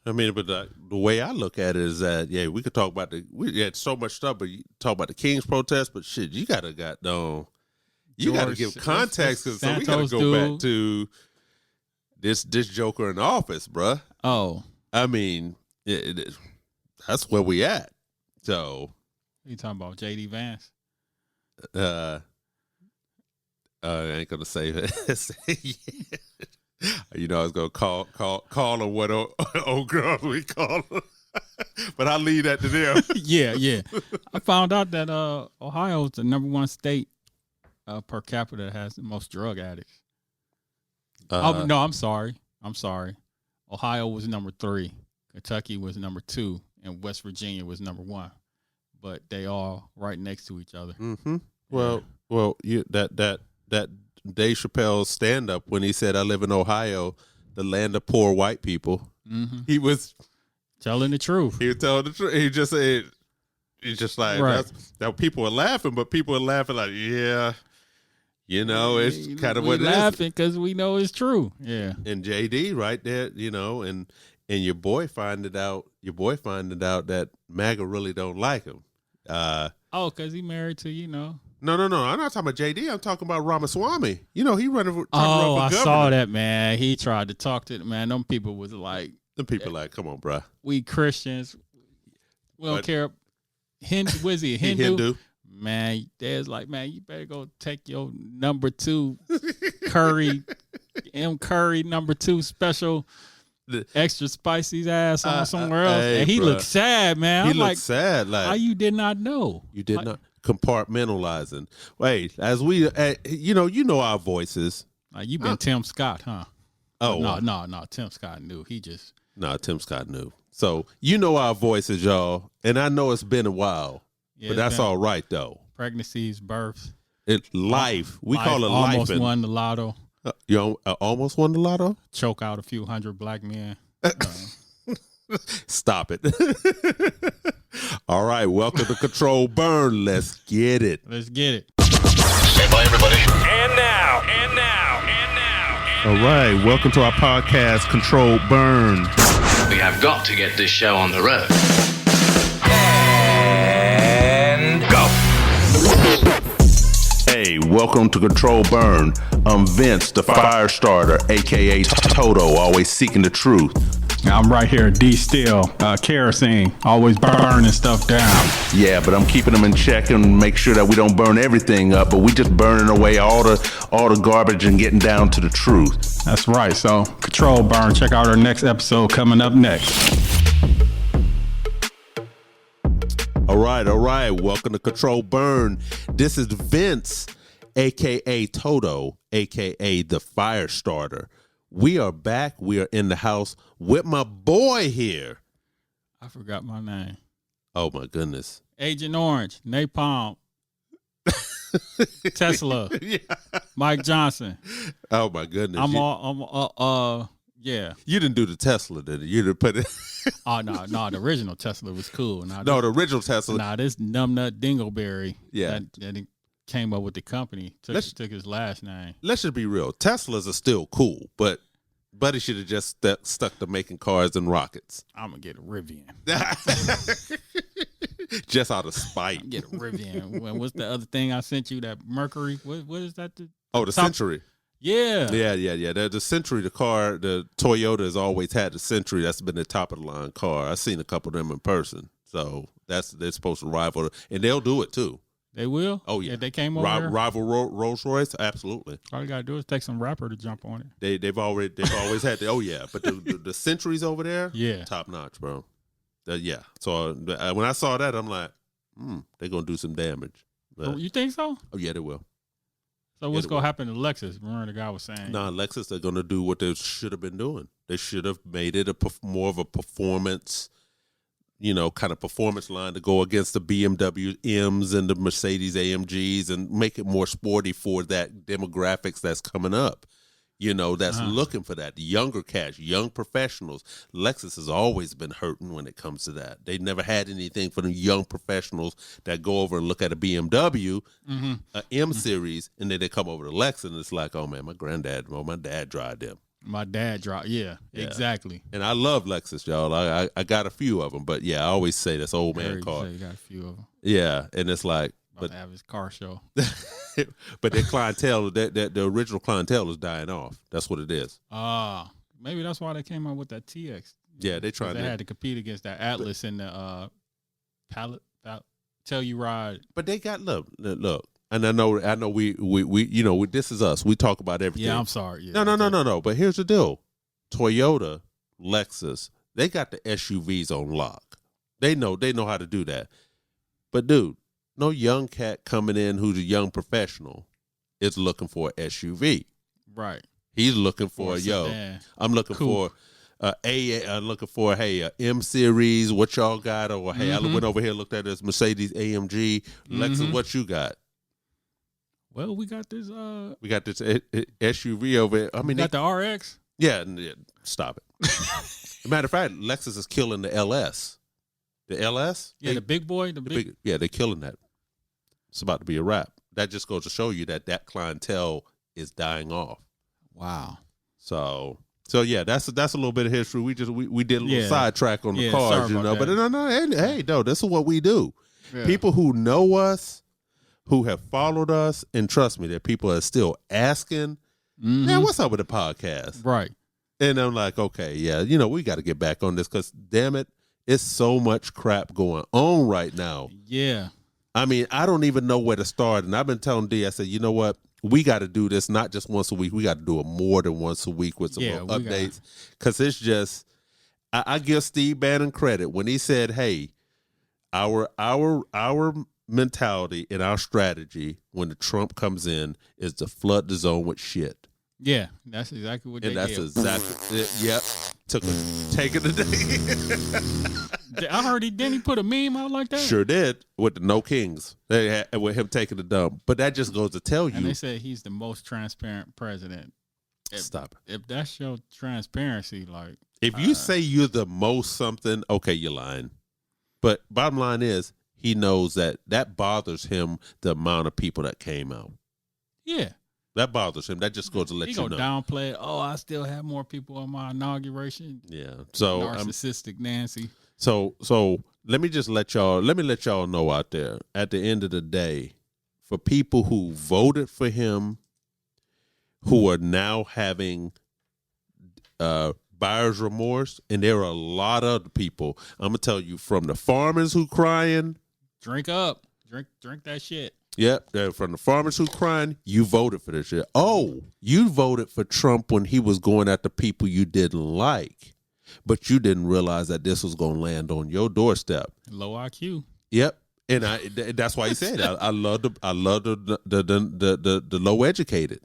I mean, but the way I look at it is that, we could talk about we had so much stuff, but you talk about the King's protest, but shit, you got to give context, because so we got to go back to this Joker in office, bruh. Oh. I mean, that's where we at. So. You talking about J.D. Vance? I ain't gonna say that. You know, I was gonna call her what old girl we call her, but I'll leave that to them. Yeah. I found out that Ohio is the number one state per capita that has the most drug addicts. No, I'm sorry. Ohio was number 3, Kentucky was number 2, and West Virginia was number 1. But they all right next to each other. Mm-hmm. Well, that Dave Chappelle's stand up when he said, "I live in Ohio, the land of poor white people." Mm-hmm. He was telling the truth. He was telling the truth. He just said, "He's just like right. that." People are laughing, but people are laughing like, "Yeah, you know, it's kind of what it is." Laughing because we know it's true. Yeah. And JD right there, you know, and your boy finding out that MAGA really don't like him. Because he married to, you know. No. I'm not talking about JD. I'm talking about Ramaswamy. You know, he running for I governor. saw that, man. He tried to talk to the man. Them people was like. Them people like, come on, bro. We Christians, we don't care. Was he a Hindu? Hindu. Man, Dad's like, man, you better go take your number 2 curry, Curry number 2 special. Extra spicy ass on somewhere else, and he looked sad, man. He looked sad. Like, how you did not know? You did not compartmentalizing. Wait, as we, you know our voices. You been Tim Scott, huh? Oh no. Tim Scott knew. Tim Scott knew. So you know our voices, y'all, and I know it's been a while, but that's all right though. Pregnancies, births, life. We call it life. Almost won the lotto. You almost won the lotto? Choke out a few hundred black men. Stop it. All right, welcome to Control Burn. Let's get it. Stand by, everybody. And now. All right, welcome to our podcast, Control Burn. We have got to get this show on the road. And go. Hey, welcome to Control Burn. I'm Vince, the fire starter, a.k.a. Toto, always seeking the truth. I'm right here, D-Still, kerosene, always burning stuff down. Yeah, but I'm keeping them in check and make sure that we don't burn everything up, but we just burning away all the garbage and getting down to the truth. That's right, so Control Burn, check out our next episode coming up next. All right, welcome to Control Burn. This is Vince, a.k.a. Toto, a.k.a. the fire starter. We are back. We are in the house with my boy here. I forgot my name. Oh, my goodness. Agent Orange, Napalm, Tesla, Yeah. Mike Johnson. Oh, my goodness. Yeah. You didn't do the Tesla, did you? You didn't put it. Oh, no, the original Tesla was cool. The original Tesla. This numbnut Dingleberry. Yeah. That he came up with the company. Took his last name. Let's just be real. Teslas are still cool, but Buddy should have just stuck to making cars and rockets. I'm going to get a Rivian. Just out of spite. Get a Rivian. What's the other thing I sent you? That Mercury? What is that? The Century. Yeah. Yeah. The Century, the car, the Toyota has always had the Century. That's been the top of the line car. I've seen a couple of them in person. So they're supposed to rival, and they'll do it too. They will? Oh, yeah. If they came over here? Rival Rolls Royce? Absolutely. All you got to do is take some rapper to jump on it. They've always had the, oh, yeah. But the Centuries over there, yeah, top notch, bro. Yeah. So when I saw that, I'm like, they're going to do some damage. But, you think so? Oh, yeah, they will. So what's going to happen to Lexus? Remember the guy was saying? No, Lexus, they're going to do what they should have been doing. They should have made it more of a performance, kind of performance line to go against the BMW M's and the Mercedes AMGs and make it more sporty for that demographics that's coming up. That's looking for that. The younger cats, young professionals. Lexus has always been hurting when it comes to that. They never had anything for the young professionals that go over and look at a BMW, a M series, and then they come over to Lexus and it's like, oh man, my dad drive them. My dad dropped. Yeah, exactly. And I love Lexus, y'all. I got a few of them, but yeah, I always say that's old man car. You got a few of them. Yeah, and it's like, About to have his car show. but their clientele, that the original clientele is dying off. That's what it is. Maybe that's why they came out with that TX. Yeah, they had to compete against that Atlas and the Telluride. But they got look, and I know we this is us. We talk about everything. Yeah, I'm sorry. Yeah, no. But here's the deal: Toyota, Lexus, they got the SUVs on lock. They know how to do that. But dude, no young cat coming in who's a young professional is looking for an SUV. Right. He's looking for I'm looking for I'm looking for a M series. What y'all got? Or hey, I went over here and looked at this Mercedes AMG. Lexus, what you got? Well, we got this. We got this SUV over here. I mean, got the RX. Yeah, stop it. Matter of fact, Lexus is killing the LS. The LS? Yeah, the big boy. The big. Yeah, they're killing that. It's about to be a wrap. That just goes to show you that clientele is dying off. Wow. So yeah, that's a little bit of history. We did a little sidetrack on the cars, But no, this is what we do. Yeah. People who know us, who have followed us, and trust me, that people are still asking, man, what's up with the podcast? Right. And I'm like, okay, yeah, we got to get back on this because, damn it, it's so much crap going on right now. Yeah. I mean, I don't even know where to start. And I've been telling D, I said, you know what? We got to do this not just once a week. We got to do it more than once a week with some more updates. Because it's just, I give Steve Bannon credit when he said, hey, our mentality and our strategy when the Trump comes in is to flood the zone with shit. Yeah, that's exactly what they did. And that's exactly it. Yep. Taking the day. I heard didn't he put a meme out like that? Sure did, with the No Kings. With him taking the dump. But that just goes to tell you. And they said he's the most transparent president. Stop it. If that's your transparency, like. If you say you're the most something, okay, you're lying. But bottom line is, he knows that bothers him, the amount of people that came out. Yeah. That bothers him. That just goes to let you know. He gonna downplay it. Oh, I still have more people on my inauguration. Yeah. So narcissistic Nancy. So let me let y'all know out there, at the end of the day, for people who voted for him, who are now having buyer's remorse, and there are a lot of other people. I'm gonna tell you, from the farmers who crying. Drink up. Drink that shit. Yep, from the farmers who crying, you voted for this shit. Oh, you voted for Trump when he was going at the people you didn't like, but you didn't realize that this was going to land on your doorstep. Low IQ. Yep, and that's why he said I love the low educated.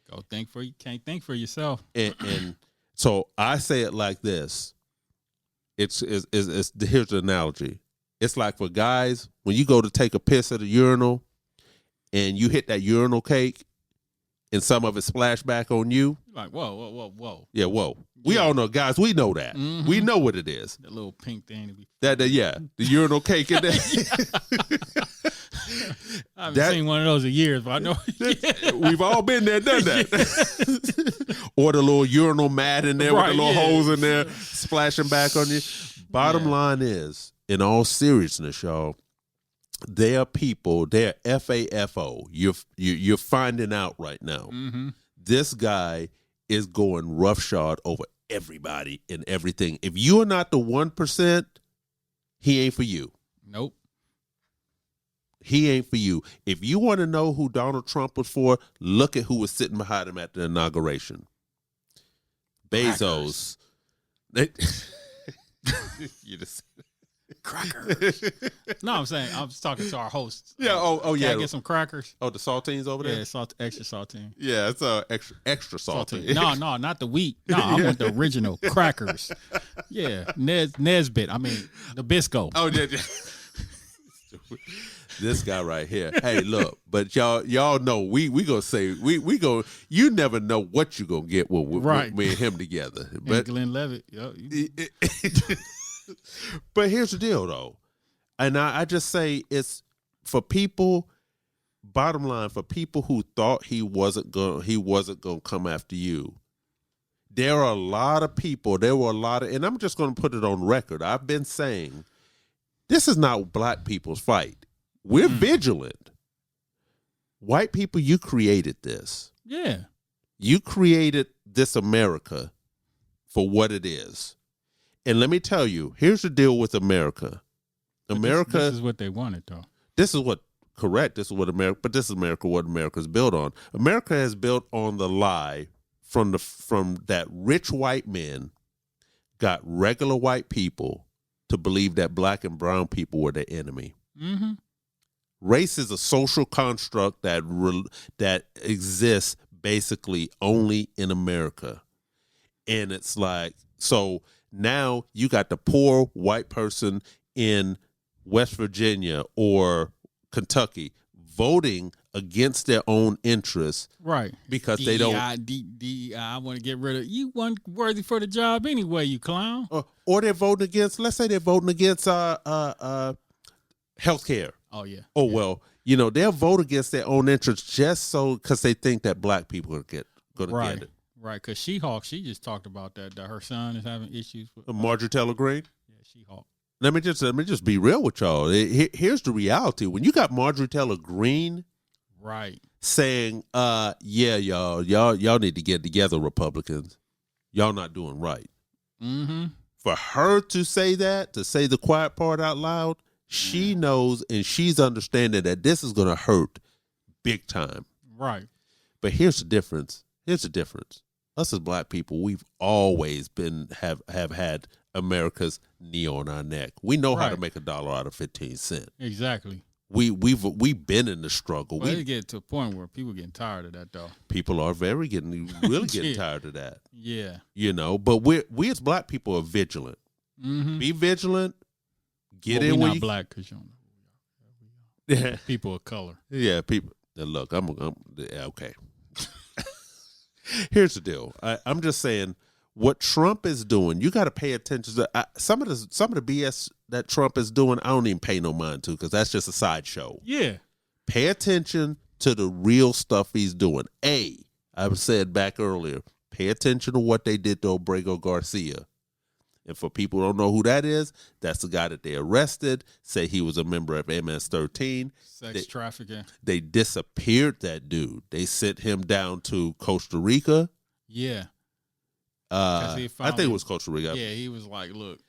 Go think for you. Can't think for yourself. And so I say it like this. It's here's the analogy. It's like for guys, when you go to take a piss at a urinal and you hit that urinal cake and some of it splash back on you. Like, whoa. Yeah, whoa. We all know, guys, we know that. Mm-hmm. We know what it is. The little pink thing. The urinal cake in there. I haven't seen one of those in years, but I know. We've all been there, done that. Or the little urinal mat in there with the little holes in there splashing back on you. Bottom line is, in all seriousness, y'all, there are people, they're FAFO. You're finding out right now. Mm-hmm. This guy is going roughshod over everybody and everything. If you are not the 1%, he ain't for you. Nope. He ain't for you. If you want to know who Donald Trump was for, look at who was sitting behind him at the inauguration. Bezos. You just crackers. No, I'm saying I was talking to our hosts. Yeah. Oh yeah. Can I get some crackers? Oh, the saltines over there. Yeah, extra saltine. Yeah, it's extra saltine. No, not the wheat. No, I want the original crackers. Yeah, Nesbitt. I mean the Bisco. Oh yeah. This guy right here. Hey, look, but y'all know we gonna say we go. You never know what you gonna get with me and him together. But and Glenn Levitt. Yep. But here's the deal, though, and I just say it's for people. Bottom line, for people who thought he wasn't gonna come after you. there are a lot of people, and I'm just going to put it on record. I've been saying, this is not black people's fight. We're vigilant. White people, you created this. Yeah. You created this America for what it is. And let me tell you, here's the deal with America. America. This is what they wanted, though. This is what, correct. This is what America, but this is America, what America's built on. America is built on the lie from that rich white men got regular white people to believe that black and brown people were the enemy. Mm-hmm. Race is a social construct that exists basically only in America. And it's like, so now you got the poor white person in West Virginia or Kentucky voting against their own interests. Right. Because they don't. I want to get rid of you. Weren't worthy for the job anyway, you clown. Or they're voting against, let's say they're voting against health care. Oh, yeah. Oh, yeah. Well, they'll vote against their own interests just so because they think that black people are going to get it. Right, because She-Hulk, she just talked about that her son is having issues with Marjorie Taylor Greene? Yeah, She-Hulk. Let me just be real with y'all. Here's the reality. When you got Marjorie Taylor Greene right saying, yeah, y'all need to get together, Republicans. Y'all not doing right. Mm-hmm. For her to say that, to say the quiet part out loud, she knows and she's understanding that this is going to hurt big time. Right. But here's the difference. Us as black people, we've always have had America's knee on our neck. We know how to make $1 out of 15 cents. Exactly. We've been in the struggle. Well, we get to a point where people getting tired of that, though. People are really getting tired of that. Yeah. But we as black people are vigilant. Mm-hmm. Be vigilant. Get in. We're not black because you don't know who we are. Yeah. People of color. Yeah, people. Look, I'm okay. Here's the deal. I'm just saying what Trump is doing. You got to pay attention to some of the BS that Trump is doing. I don't even pay no mind to because that's just a sideshow. Yeah. Pay attention to the real stuff he's doing. I said back earlier. Pay attention to what they did to Obrego Garcia. And for people who don't know who that is, that's the guy that they arrested, say he was a member of MS-13. Sex trafficking. They disappeared that dude. They sent him down to Costa Rica. Yeah. I think it was Costa Rica. Yeah, he was like, look.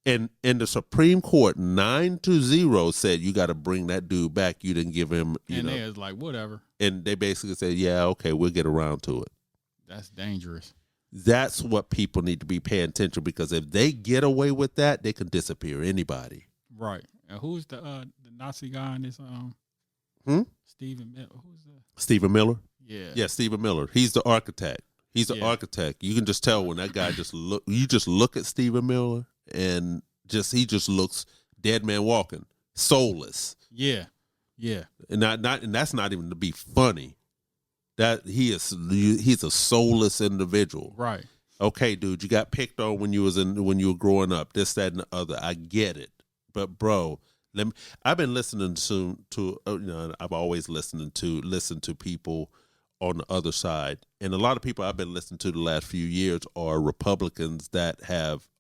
And the Supreme Court 9-0 said you got to bring that dude back. You didn't give him, And they was like, whatever. And they basically said, yeah, okay, we'll get around to it. That's dangerous. That's what people need to be paying attention because if they get away with that, they can disappear anybody. Right. And who's the Nazi guy in this? Stephen Miller. Who's the Stephen Miller? Yeah. Yeah, Stephen Miller. He's the architect. He's the architect. You can just tell when that guy you just look at Stephen Miller and he just looks dead man walking, soulless. Yeah. Yeah. And and that's not even to be funny. That he's a soulless individual. Right. Okay, dude, you got picked on when you were growing up, this, that, and the other. I get it. But bro, I've been listening to I've always listened to people on the other side. And a lot of people I've been listening to the last few years are Republicans that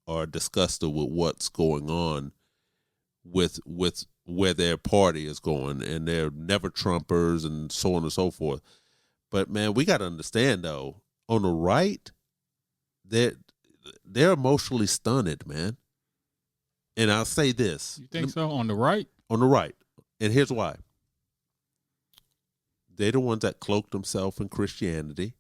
are disgusted with what's going on with where their party is going, and they're never Trumpers and so on and so forth. But man, we got to understand though, on the right, they're emotionally stunted, man. And I'll say this. You think so? On the right? On the right. And here's why. They're the ones that cloak themselves in Christianity.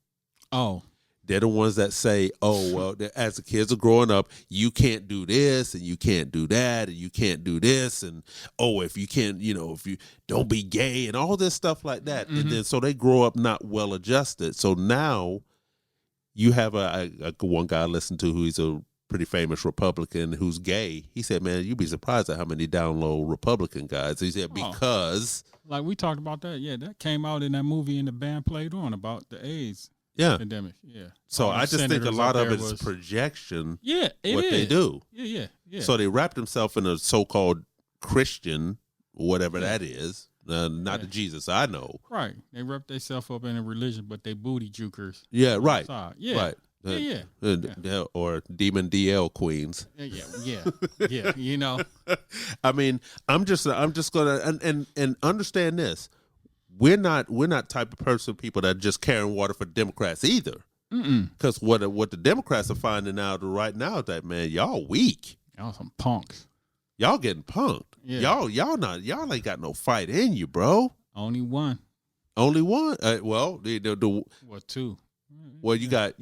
Oh. They're the ones that say, oh, well, as the kids are growing up, you can't do this and you can't do that and you can't do this. And, oh, if you can't, if you don't be gay and all this stuff like that. Mm-hmm. And then so they grow up not well adjusted. So now you have one guy I listened to who's a pretty famous Republican who's gay. He said, man, you'd be surprised at how many down low Republican guys. He said, because. Like we talked about that. Yeah, that came out in that movie and the band played on about the AIDS. Yeah. Pandemic. Yeah. So I just think a lot of it is projection. Yeah, what they do. Yeah. So they wrap themselves in a so-called Christian, whatever that is. Not the Jesus I know. Right. They wrap themselves up in a religion, but they booty jukers. Yeah, right. Yeah. Or Demon DL queens. Yeah. You know, I mean, I'm just gonna and understand this. We're not type of people that just carrying water for Democrats either. Because what the Democrats are finding out right now is that, man, y'all weak. Y'all some punks. Y'all getting punked. Yeah. Y'all ain't got no fight in you, bro. Only one. Well, the What, two? well, you got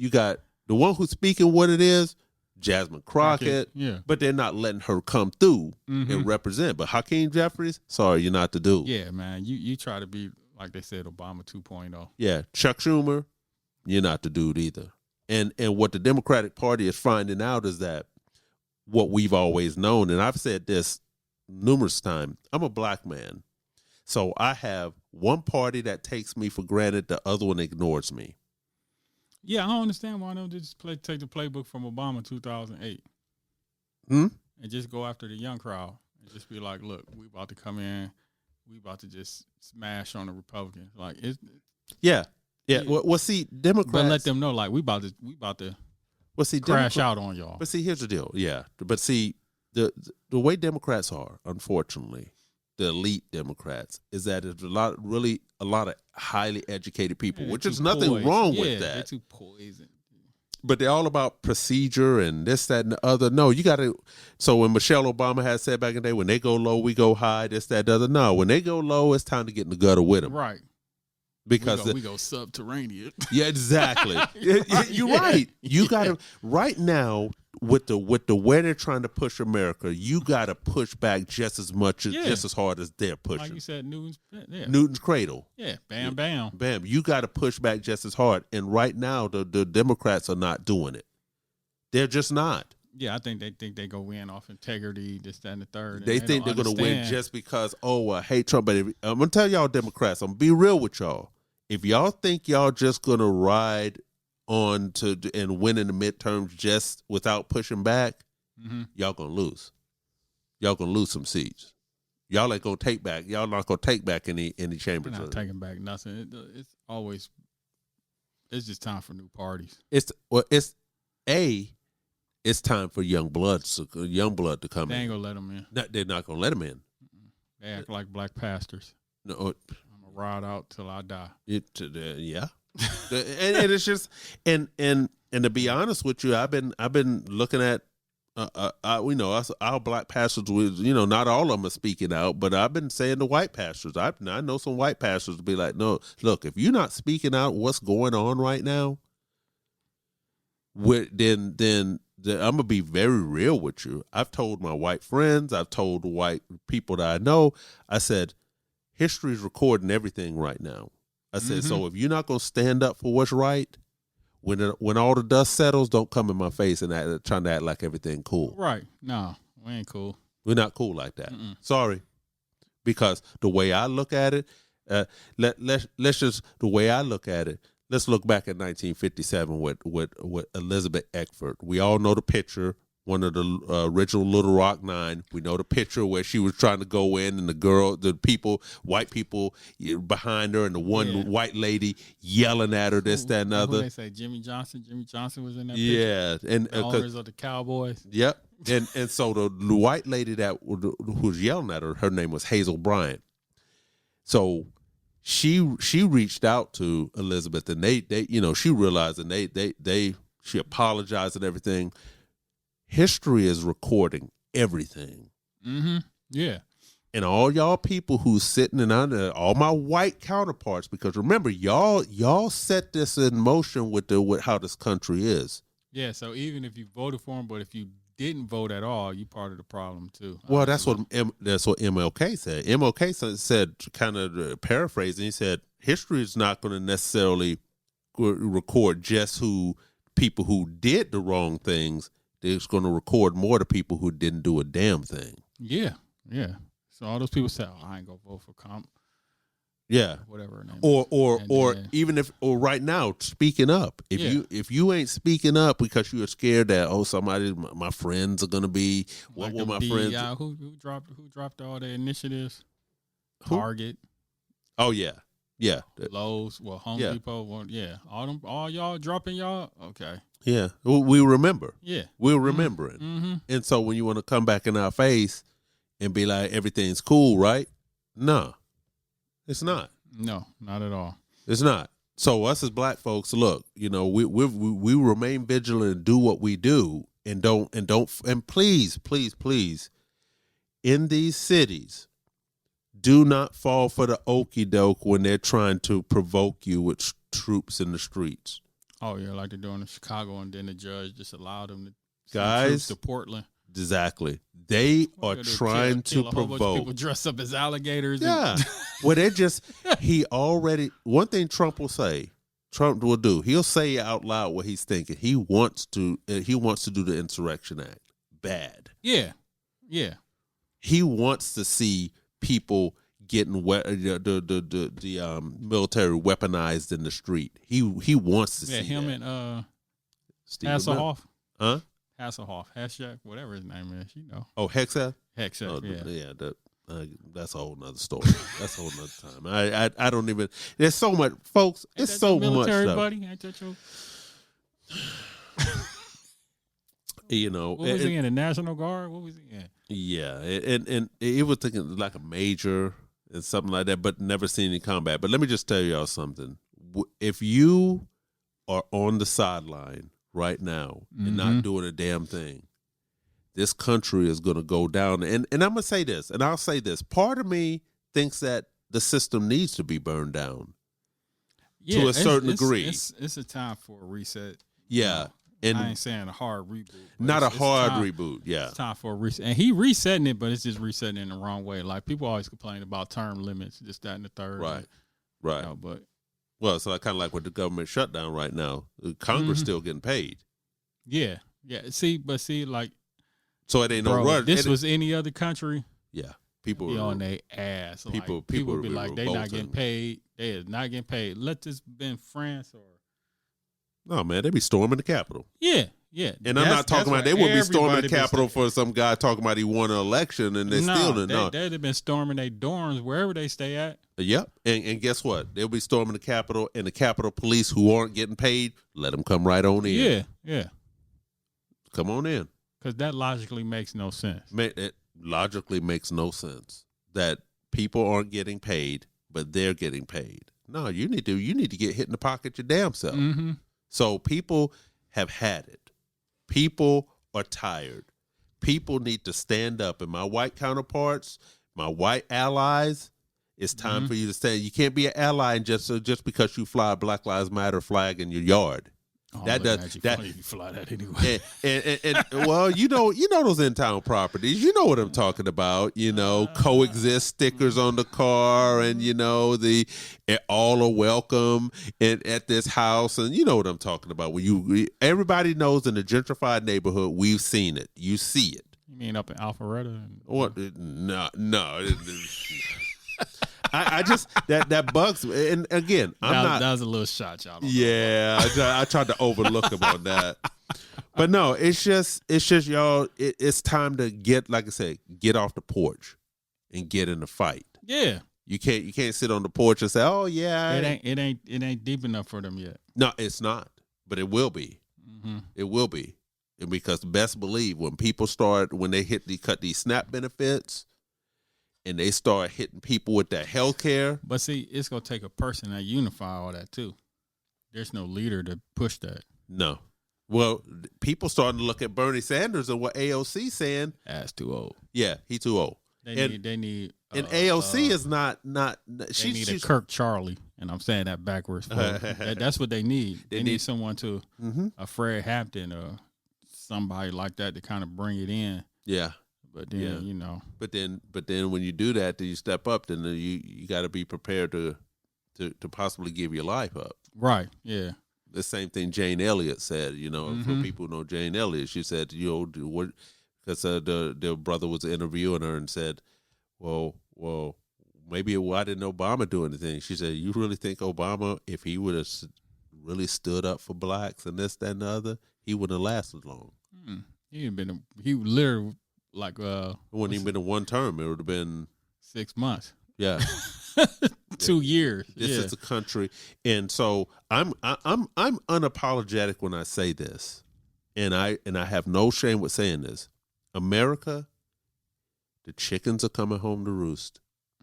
the one who's speaking what it is, Jasmine Crockett. Yeah. But they're not letting her come through and represent. But Hakeem Jeffries, sorry, you're not the dude. Yeah, man. You try to be, like they said, Obama 2.0. Yeah, Chuck Schumer, you're not the dude either. And what the Democratic Party is finding out is that what we've always known, and I've said this numerous times, I'm a black man. So I have one party that takes me for granted, the other one ignores me. Yeah, I don't understand why they don't just take the playbook from Obama 2008 and just go after the young crowd and just be like, look, we about to come in, we about to just smash on the Republicans. Like, Yeah. Well, see, Democrats. But let them know, like, we about to crash out on y'all. But see, here's the deal. Yeah. But see, the way Democrats are, unfortunately, the elite Democrats, is that there's a lot of highly educated people, which is nothing wrong with that. They're too poisoned. But they're all about procedure and this, that, and the other. No, you got to. So when Michelle Obama had said back in the day, when they go low, we go high, this, that, the other. No, when they go low, it's time to get in the gutter with them. Right. Because we go subterranean. Yeah, exactly. You're right. You got to right now with the way they're trying to push America. You got to push back just as much, just as hard as they're pushing. Like you said, Newton's cradle. Yeah, bam, bam, bam. You got to push back just as hard. And right now, the Democrats are not doing it. They're just not. Yeah, I think they go win off integrity, this, that, and the third. They think they're going to win just because, I hate Trump. But I'm going to tell y'all Democrats, I'm going to be real with y'all. If y'all think y'all just going to ride on to and win in the midterms just without pushing back, y'all going to lose. Y'all going to lose some seats. Y'all ain't going to take back. Y'all not going to take back any chambers. We're not taking back nothing. It's just time for new parties. It's time for young blood to come in. They ain't gonna let them in. No, they're not gonna let them in. They act like black pastors. No, I'm gonna ride out till I die. Yeah, and it's just and to be honest with you, I've been looking at our black pastors. Not all of them are speaking out, but I've been saying to white pastors. I know some white pastors to be like, no, look, if you're not speaking out, what's going on right now? Then I'm gonna be very real with you. I've told my white friends, I've told the white people that I know, I said, history's recording everything right now. I said, so if you're not gonna stand up for what's right, when all the dust settles, don't come in my face and trying to act like everything cool. Right? No, we ain't cool. We're not cool like that. Sorry, because the way I look at it, the way I look at it. Let's look back at 1957 with Elizabeth Eckford. We all know the picture, one of the original Little Rock Nine. We know the picture where she was trying to go in, and white people behind her, and the one white lady yelling at her, this, that, and other. They say Jimmy Johnson. Jimmy Johnson was in that picture. Yeah, and the owners of the Cowboys. Yep, and so the white lady who was yelling at her, her name was Hazel Bryant. So she reached out to Elizabeth, and they she realized, and she apologized and everything. History is recording everything. Yeah. And all y'all people who's sitting and under, all my white counterparts, because remember, y'all set this in motion with how this country is. Yeah. So even if you voted for him, but if you didn't vote at all, you part of the problem too. Well, that's what MLK said. MLK said, kind of paraphrasing, he said, history is not going to necessarily record just people who did the wrong things. It's going to record more the people who didn't do a damn thing. Yeah, yeah. So all those people say, I ain't gonna vote for Comp. Yeah, whatever her name or even if right now speaking up. If you ain't speaking up because you're scared that my friends are gonna be what will my friends? Who dropped all the initiatives? Target. Oh yeah. Lowe's, Home Depot. All y'all dropping y'all. Okay. Yeah, we remember. Yeah. We're remembering. Mm-hmm. And so when you want to come back in our face and be like, everything's cool, right? No, it's not. No, not at all. It's not. So us as black folks, look, we remain vigilant and do what we do, and please, in these cities, do not fall for the okie doke when they're trying to provoke you with troops in the streets. Oh yeah, like they're doing in Chicago, and then the judge just allowed them to send Guys, troops to Portland. Exactly. They are trying to kill a whole bunch of provoke. people dressed up as alligators. Yeah. Well, one thing Trump will say, Trump will do, he'll say out loud what he's thinking. He wants to do the Insurrection Act. Bad. Yeah. Yeah. He wants to see people getting the military weaponized in the street. He wants to see him that. and Stephen Hasselhoff. Huh? Hasselhoff, Hashjack, whatever his name is, Oh, Hexa? Hexa, yeah. That's a whole nother story. That's a whole nother time. I don't even. There's so much, folks. It's so much military stuff. buddy. Ain't that your? What was he in? The National Guard? What was he in? Yeah, and it was thinking like a major and something like that, but never seen any combat. But let me just tell y'all something. If you are on the sideline right now and not doing a damn thing, this country is going to go down. And I'm going to say this, and I'll say this. Part of me thinks that the system needs to be burned down to a certain degree. It's a time for a reset. Yeah. And I ain't saying a hard reboot. Not a hard reboot, yeah. It's time for a reset. And he resetting it, but it's just resetting in the wrong way. Like, people always complain about term limits, this, that, and the third. Right. Well, so kind of like with the government shutdown right now, Congress still getting paid. Yeah. Yeah. See, like. So it ain't no rush. This was any other country. Yeah. People be on their ass. People be like, they not getting paid. They is not getting paid. Let this been France or. No, man, they be storming the Capitol. Yeah, yeah. And I'm not talking about they would be storming the Capitol for some guy talking about he won an election and they still didn't know. They'd have been storming their dorms wherever they stay at. Yep. And guess what? They'll be storming the Capitol, and the Capitol Police who aren't getting paid, let them come right on in. Yeah, yeah. Come on in. Because that logically makes no sense. It logically makes no sense that people aren't getting paid, but they're getting paid. No, you need to get hit in the pocket your damn self. Mm-hmm. So people have had it. People are tired. People need to stand up. And my white counterparts, my white allies, it's time for you to stand. You can't be an ally and just because you fly a Black Lives Matter flag in your yard. Oh, that you fly that anyway. And well, you know those in town properties. You know what I'm talking about. Coexist stickers on the car, and the all are welcome at this house, and you know what I'm talking about. When everybody knows in the gentrified neighborhood, we've seen it. You see it. You mean up in Alpharetta? What? No. I just that bugs me. And again, that was a little shot, y'all. Yeah, I tried to overlook him on that. But no, it's just y'all. It's time to get off the porch and get in the fight. Yeah, you can't sit on the porch and say, "Oh yeah." It ain't deep enough for them yet. No, it's not. But it will be. Mm-hmm. It will be, and because best believe when people when they cut these SNAP benefits. And they start hitting people with that health care. But see, it's going to take a person that unify all that too. There's no leader to push that. No. Well, people starting to look at Bernie Sanders and what AOC saying. That's too old. Yeah, he too old. They need. And AOC is not. They need a Kirk Charlie, and I'm saying that backwards. That's what they need. They need someone to a Fred Hampton or somebody like that to kind of bring it in. Yeah. But then, But then when you do that, then you step up, then you got to be prepared to possibly give your life up. Right. Yeah. The same thing Jane Elliott said, for people who know Jane Elliott, she said, because their brother was interviewing her and said, well, maybe why didn't Obama do anything? She said, you really think Obama, if he would have really stood up for blacks and this, that, and the other, he wouldn't have lasted long. He literally. Like it wouldn't even been a one term. It would have been 6 months. Yeah. 2 years. This is a country, and so I'm unapologetic when I say this, and I have no shame with saying this. America, the chickens are coming home to roost.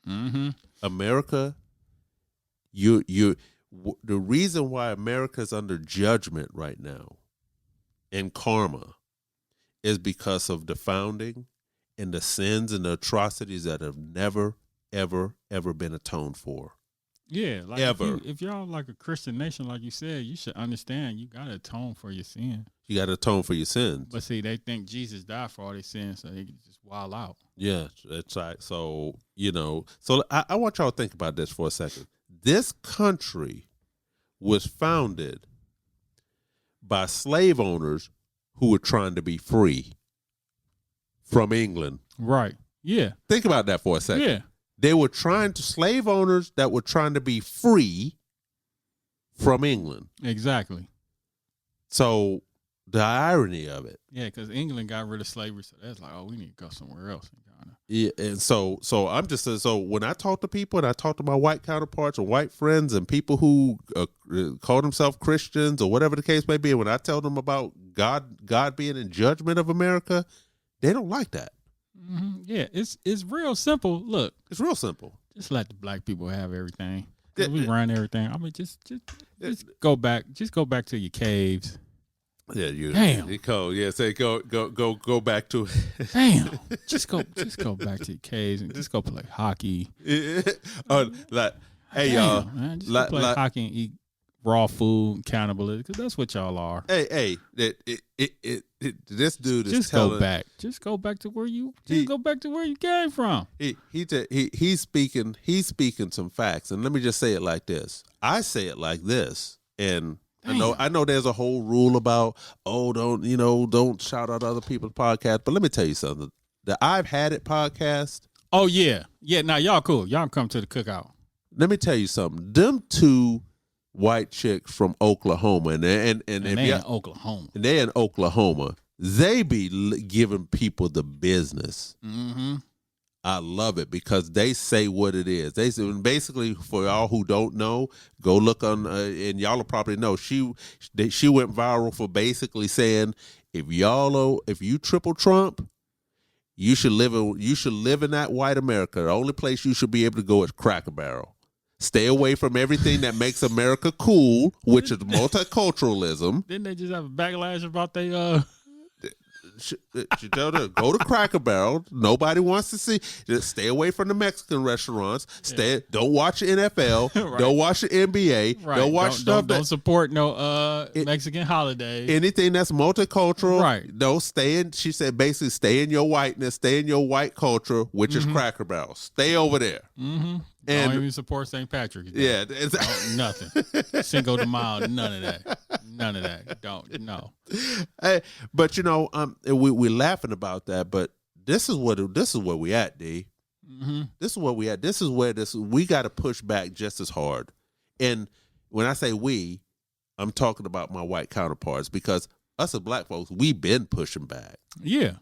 Mm-hmm. America, the reason why America's under judgment right now and karma is because of the founding and the sins and the atrocities that have never, ever, ever been atoned for. Yeah, like ever. If y'all like a Christian nation, like you said, you should understand you gotta atone for your sin. You got to atone for your sins. But see, they think Jesus died for all their sins, so they can just wild out. Yeah, it's like, so, so I want y'all to think about this for a second. This country was founded by slave owners who were trying to be free from England. Right. Yeah. Think about that for a second. Yeah. They were slave owners that were trying to be free from England. Exactly. So the irony of it. Yeah, because England got rid of slavery, so that's like, oh, we need to go somewhere else. Yeah, and so I'm just so when I talk to people and I talk to my white counterparts or white friends and people who call themselves Christians or whatever the case may be, and when I tell them about God being in judgment of America, they don't like that. Mm-hmm. Yeah, it's real simple. Look, it's real simple. Just let the black people have everything. We run everything. I mean, just go back. Just go back to your caves. Yeah, damn. Yeah, say go back to. Damn, just go back to your caves and just go play hockey. Like, hey, damn, y'all, man, just go play hockey and eat raw food, cannibalism, because that's what y'all are. Hey, this dude is just telling. Go back. Just go back to where you. Go back to where you came from. He's speaking some facts, and let me just say it like this. I say it like this, and. I know there's a whole rule about, don't shout out other people's podcasts, but let me tell you something. The I've Had It podcast. Oh, yeah. Yeah, now y'all cool. Y'all come to the cookout. Let me tell you something. Them two white chicks from Oklahoma, and they're in Oklahoma. And they're in Oklahoma. They be giving people the business. Mm-hmm. I love it because they say what it is. They say, basically, for y'all who don't know, go look on, and y'all will probably know. She went viral for basically saying, if you triple Trump, you should live in that white America. The only place you should be able to go is Cracker Barrel. Stay away from everything that makes America cool, which is multiculturalism. Didn't they just have a backlash about they She told her, go to Cracker Barrel. Nobody wants to see. Just stay away from the Mexican restaurants. Don't watch the NFL. Right. Don't watch the NBA. Right. Don't watch stuff. Don't support no Mexican holidays. Anything that's multicultural. Right. Don't stay in. She said basically stay in your whiteness. Stay in your white culture, which is Cracker Barrel. Stay over there. Mm-hmm. Don't even support St. Patrick's Day. Yeah, nothing. Cinco de Mayo, none of that. Don't no. Hey, but we're laughing about that, but this is where we at, D. Mm-hmm. This is where we at. This is where we got to push back just as hard. And when I say we, I'm talking about my white counterparts because us as black folks, we've been pushing back. Yeah,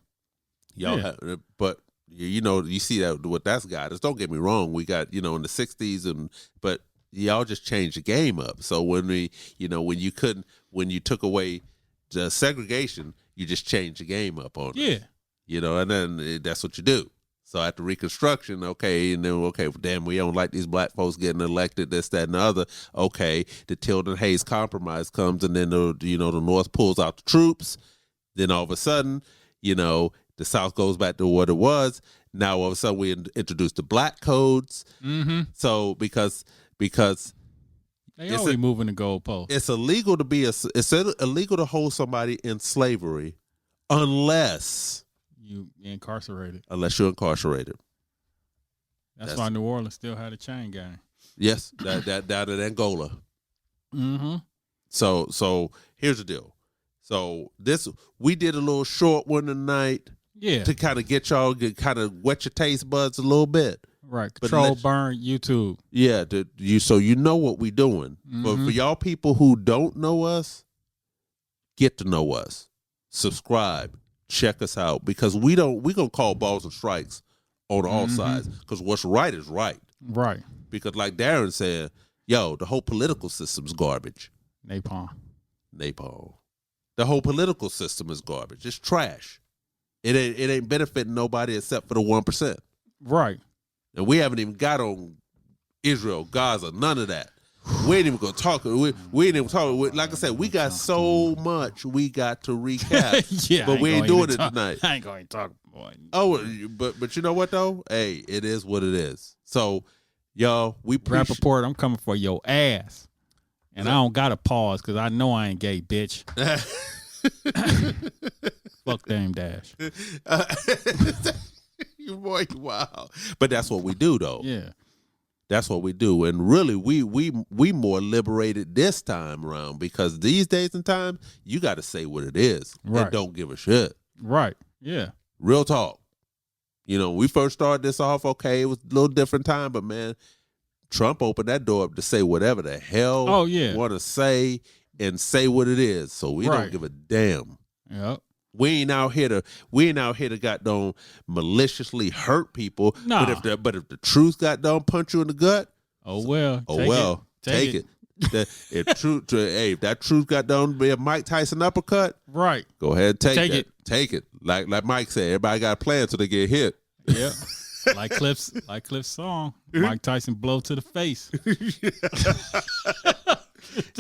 but. You see that what that's got us. Don't get me wrong. We got, in the 60s but y'all just changed the game up. So when when you took away the segregation, you just changed the game up on it. Yeah. And then that's what you do. So after Reconstruction, damn, we don't like these black folks getting elected, this, that, and the other. Okay, the Tilden Hayes Compromise comes, and then the North pulls out the troops. Then all of a sudden, the South goes back to what it was. Now all of a sudden we introduce the black codes. Mm-hmm. So because they always moving the goalpost. It's illegal to hold somebody in slavery unless you're incarcerated. Unless you're incarcerated. That's why New Orleans still had a chain gang. Yes, that down in Angola. Mm-hmm. So here's the deal. So we did a little short one tonight. Yeah. To kind of get y'all, kind of wet your taste buds a little bit. Right. Burn YouTube. Yeah. So you know what we doing. Mm-hmm. But for y'all people who don't know us, get to know us. Subscribe. Check us out. Because we're going to call balls and strikes on all sides. Because what's right is right. Right. Because like Darren said, yo, the whole political system's garbage. Napalm. The whole political system is garbage. It's trash. It ain't benefiting nobody except for the 1%. Right. And we haven't even got on Israel, Gaza, none of that. We ain't even gonna talk. We ain't even talk. Like I said, we got so much we got to recap. Yeah, but we ain't doing it tonight. I ain't going to talk. Boy. Oh, but you know what though? Hey, it is what it is. So, y'all, we Rappaport, I'm coming for your ass, and I don't gotta pause because I know I ain't gay, bitch. Fuck Dame Dash. You boy, wow. But that's what we do though. Yeah. That's what we do. And really we more liberated this time around because these days and times you gotta say what it is. Right. And don't give a shit. Right. Yeah. Real talk. You know, we first started this off, okay, it was a little different time, but man, Trump opened that door up to say whatever the hell want to say and say what it is. So we don't give a damn. Yep. We ain't out here to goddamn maliciously hurt people. Nah. But if the truth goddamn punch you in the gut, take it. If that truth goddamn be a Mike Tyson uppercut, right? Go ahead, take it. Like Mike said, everybody got a plan till they get hit. Yeah. Like Cliff's song, Mike Tyson blow to the face.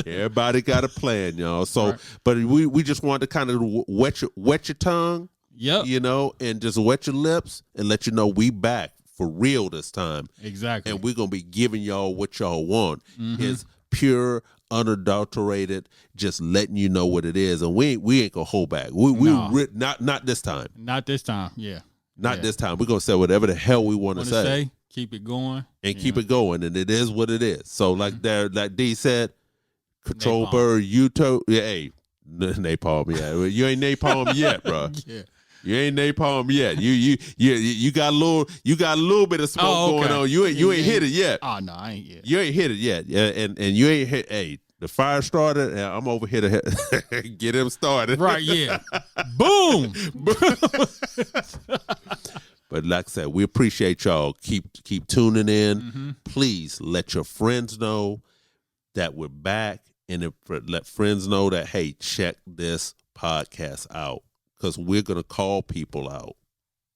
Everybody got a plan, y'all. So, but we just wanted to kind of wet your tongue, you know, and just wet your lips and let you know we back for real this time. Exactly. And we're gonna be giving y'all what y'all want. It's pure, unadulterated, just letting you know what it is, and we ain't gonna hold back. Not this time. Not this time. Yeah. Not this time. We're gonna say whatever the hell we want to say. Keep it going. And keep it going. And it is what it is. So like D said, Control Bird, hey, napalm, you ain't napalm yet, bro. Yeah. You ain't napalm yet. You got a little bit of smoke going on. You ain't hit it yet. Oh no, I ain't yet. You ain't hit it yet. Yeah, and you ain't hit. Hey, the fire started, and I'm over here to get him started. Right? Yeah. Boom. But like I said, we appreciate y'all. Keep tuning in. Please let your friends know that we're back, and let friends know that, hey, check this podcast out, because we're gonna call people out.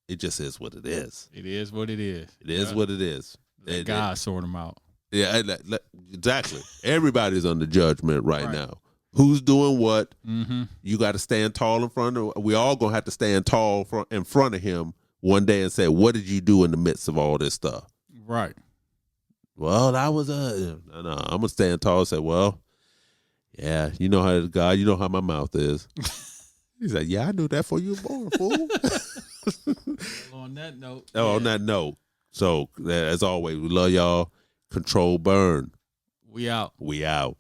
It just is what it is. It is what it is. It is what it is. Let God sort them out. Yeah, exactly. Everybody's under judgment right now. Who's doing what? You got to stand tall in front of. We all gonna have to stand tall in front of him one day and say, "What did you do in the midst of all this stuff?" Right. Well, that was no. I'm gonna stand tall and say, "Well, yeah, you know how God, you know how my mouth is." He's like, "Yeah, I knew that before you were born, fool." On that note. On that note. So as always, we love y'all. Control Burn. We out. We out.